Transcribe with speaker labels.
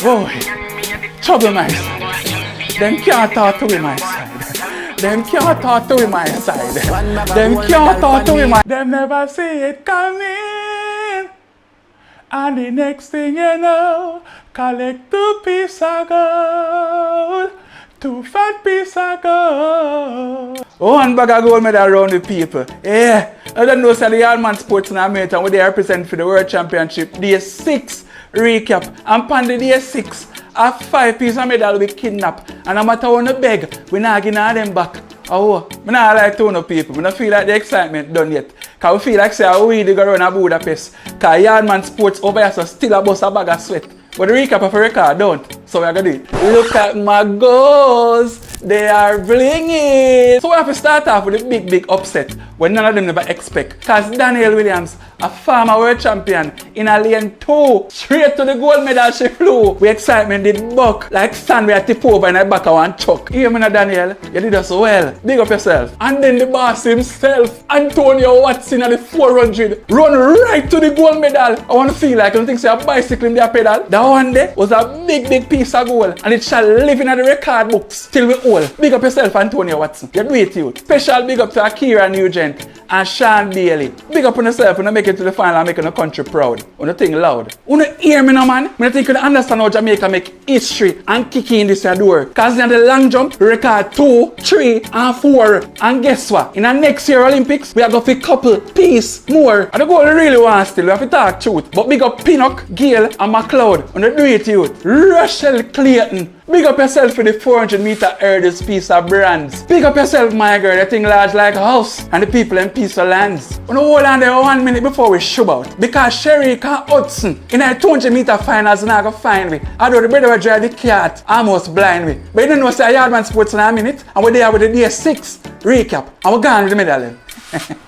Speaker 1: Boy, trouble my side. Them can't talk to me my side. Them can't talk to me my side. Them can't talk to me my. Them never see it coming. And the next thing you know, collect 2 pieces of gold. 2 fat pieces of gold. 1 bag of gold medal around the people. Yeah, I don't know, so the Yaadman Sports in America, where they represent for the World Championship, day 6 recap. And on the day 6, a 5 pieces of medal we kidnap. And no matter what I beg, we not give them back. Oh, I don't like to know people. I don't feel like the excitement done yet. Because we feel like say we go around Budapest. Because Yaadman Sports over here so still a bust a bag of sweat. But the recap of a record don't. So we're going to do it. Look at my goals. They are blinging. So we have to start off with a big upset when none of them never expect. Because Danielle Williams, a former world champion, in a lane 2, straight to the gold medal she flew. We excitement did buck like sand we had tip over in the back of one chuck. Hear me now, Danielle? You did us well. Big up yourself. And then the boss himself, Antonio Watson at the 400, run right to the gold medal. I want to feel like I don't think say a bicycle in their pedal. That one day was a big piece of gold. And it shall live in the record books till we all. Big up yourself, Antonio Watson. You do it, youth. Special big up to Akira Nugent and Sean Bailey. Big up on yourself when you make it to the final and making the country proud. When you think loud. When you hear me now, man, when you think you understand how Jamaica make history and kick in this door. Because in the long jump, record 2, 3, and 4. And guess what? In the next year Olympics, we are going to couple piece more. And the goal really want still. We have to talk truth. But big up Pinnock, Gale, and McLeod. When you do it, youth. Rochelle Clayton. Big up yourself for the 400-meter hurdles piece of brands. Big up yourself, my girl, the thing large like a house and the people in peaceful lands. We don't hold on there 1 minute before we shove out. Because Sherika Hudson in the 200-meter finals not going to find me. Although the brother will drive the cat almost blind me. But you don't know say Yaadman Sports in a minute and we're there with the day 6 recap. And we're gone with the medal.